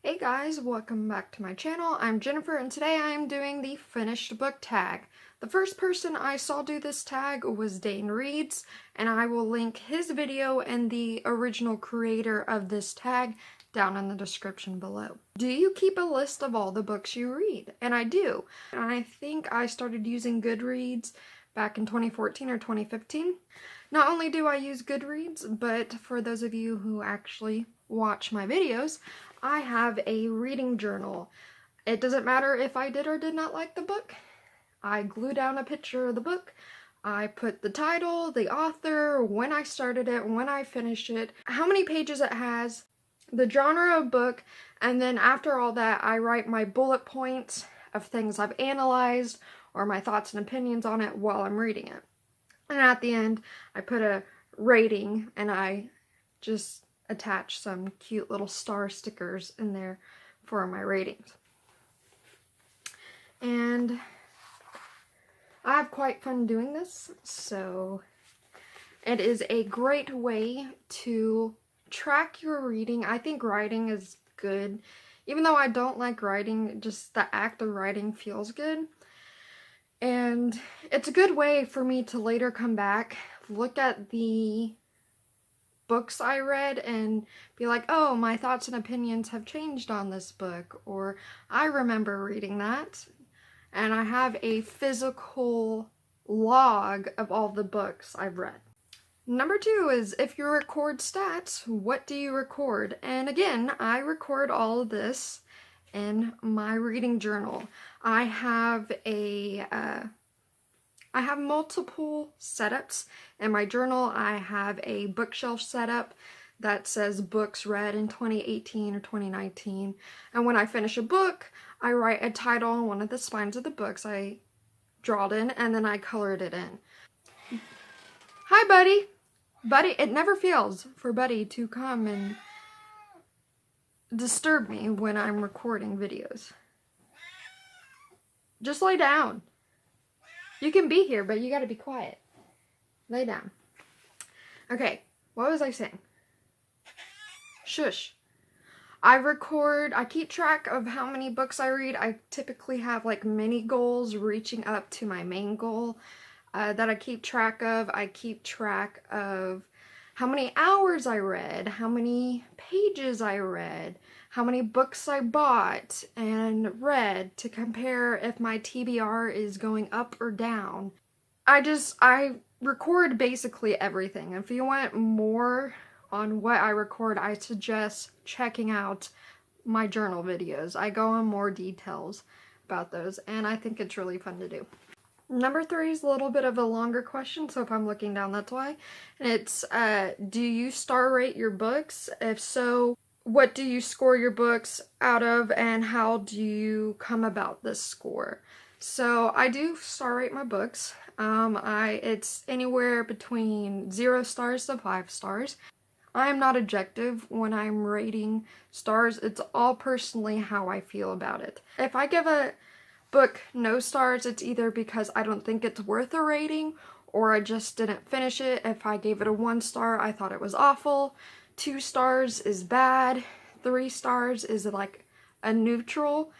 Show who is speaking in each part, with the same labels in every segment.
Speaker 1: Hey guys, welcome back to my channel. I'm Jennifer and today I am doing the finished book tag. The first person I saw do this tag was Dane Reads, and I will link his video and the original creator of this tag down in the description below. Do you keep a list of all the books you read? And I do. And I think I started using Goodreads back in 2014 or 2015. Not only do I use Goodreads, but for those of you who actually watch my videos, I have a reading journal. It doesn't matter if I did or did not like the book. I glue down a picture of the book. I put the title, the author, when I started it, when I finished it, how many pages it has, the genre of book, and then after all that, I write my bullet points of things I've analyzed or my thoughts and opinions on it while I'm reading it. And at the end, I put a rating and I just attach some cute little star stickers in there for my ratings. And I have quite fun doing this, so it is a great way to track your reading. I think writing is good. Even though I don't like writing, just the act of writing feels good. And it's a good way for me to later come back, look at the books I read and be like, oh, my thoughts and opinions have changed on this book, or I remember reading that. And I have a physical log of all the books I've read. Number 2 is, if you record stats, what do you record? And again, I record all of this in my reading journal. I have multiple setups in my journal. I have a bookshelf setup that says books read in 2018 or 2019. And when I finish a book, I write a title on one of the spines of the books. I draw it in and then I colored it in. Hi, Buddy. Buddy, it never fails for Buddy to come and disturb me when I'm recording videos. Just lay down. You can be here, but you gotta be quiet. Lay down. Okay, what was I saying? Shush. I keep track of how many books I read. I typically have like mini goals reaching up to my main goal that I keep track of. I keep track of how many hours I read, how many pages I read, how many books I bought and read to compare if my TBR is going up or down. I record basically everything. If you want more on what I record, I suggest checking out my journal videos. I go in more details about those, and I think it's really fun to do. Number 3 is a little bit of a longer question, so if I'm looking down, that's why. And it's, do you star rate your books? If so, what do you score your books out of, and how do you come about this score? So I do star rate my books. It's anywhere between 0 stars to 5 stars. I am not objective when I'm rating stars. It's all personally how I feel about it. If I give a book no stars, it's either because I don't think it's worth a rating, or I just didn't finish it. If I gave it a 1 star, I thought it was awful. 2 stars is bad. 3 stars is like a neutral.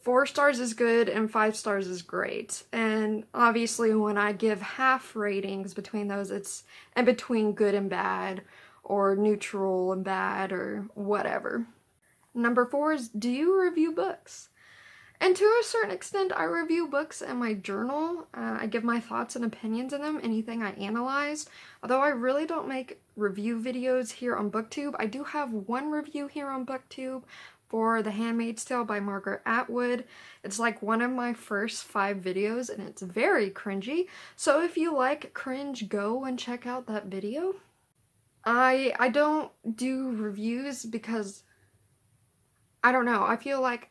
Speaker 1: 4 stars is good, and 5 stars is great. And obviously when I give half ratings between those, it's in between good and bad, or neutral and bad, or whatever. Number 4 is, do you review books? And to a certain extent, I review books in my journal. I give my thoughts and opinions in them, anything I analyze. Although I really don't make review videos here on BookTube. I do have one review here on BookTube for The Handmaid's Tale by Margaret Atwood. It's like one of my first 5 videos, and it's very cringy. So if you like cringe, go and check out that video. I don't do reviews because, I don't know, I feel like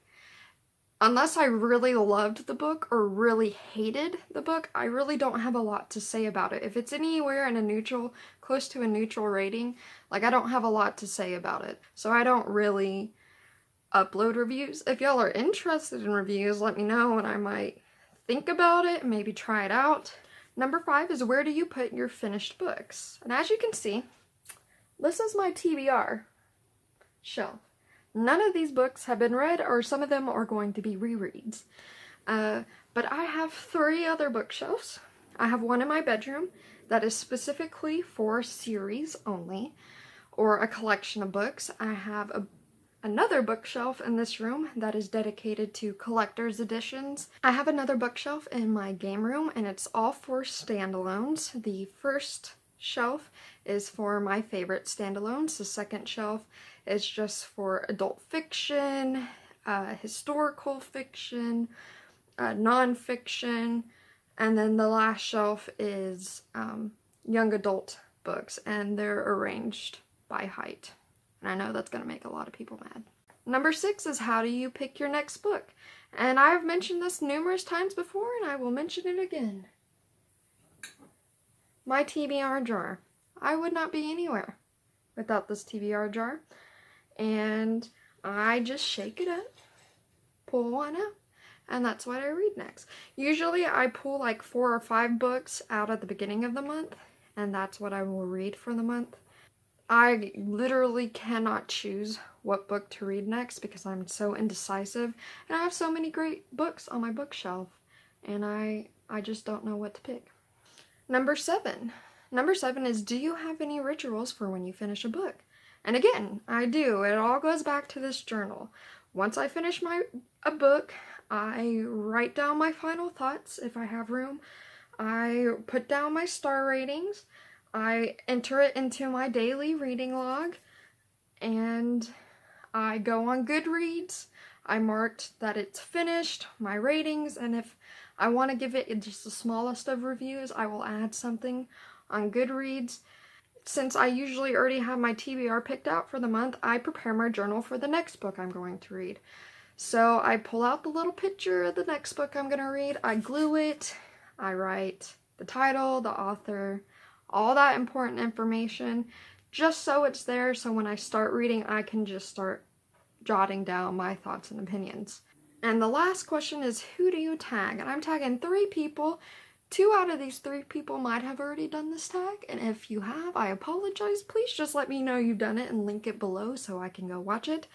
Speaker 1: unless I really loved the book or really hated the book, I really don't have a lot to say about it. If it's anywhere in a neutral, close to a neutral rating, like I don't have a lot to say about it. So I don't really upload reviews. If y'all are interested in reviews, let me know and I might think about it and maybe try it out. Number 5 is, where do you put your finished books? And as you can see, this is my TBR shelf. None of these books have been read, or some of them are going to be rereads. But I have 3 other bookshelves. I have one in my bedroom that is specifically for series only, or a collection of books. I have another bookshelf in this room that is dedicated to collector's editions. I have another bookshelf in my game room, and it's all for standalones. The first shelf is for my favorite standalones. The second shelf is just for adult fiction, historical fiction, nonfiction, and then the last shelf is young adult books, and they're arranged by height. And I know that's going to make a lot of people mad. Number 6 is, how do you pick your next book? And I have mentioned this numerous times before, and I will mention it again. My TBR jar. I would not be anywhere without this TBR jar. And I just shake it up, pull one out, and that's what I read next. Usually I pull like 4 or 5 books out at the beginning of the month, and that's what I will read for the month. I literally cannot choose what book to read next because I'm so indecisive, and I have so many great books on my bookshelf, and I just don't know what to pick. Number 7. Number 7 is, do you have any rituals for when you finish a book? And again, I do. It all goes back to this journal. Once I finish a book, I write down my final thoughts if I have room. I put down my star ratings. I enter it into my daily reading log, and I go on Goodreads. I marked that it's finished, my ratings, and if I want to give it just the smallest of reviews, I will add something on Goodreads. Since I usually already have my TBR picked out for the month, I prepare my journal for the next book I'm going to read. So I pull out the little picture of the next book I'm going to read, I glue it, I write the title, the author, all that important information, just so it's there, so when I start reading, I can just start jotting down my thoughts and opinions. And the last question is, who do you tag? And I'm tagging 3 people. 2 out of these 3 people might have already done this tag, and if you have, I apologize. Please just let me know you've done it and link it below so I can go watch it.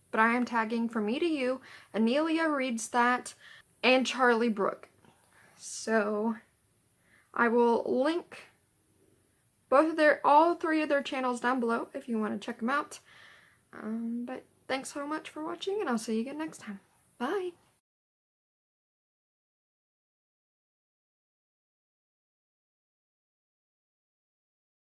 Speaker 1: But I am tagging, from me to you, AlinaReadsThat and Charlie Brook. So I will link all 3 of their channels down below if you want to check them out. But thanks so much for watching, and I'll see you again next time. Bye!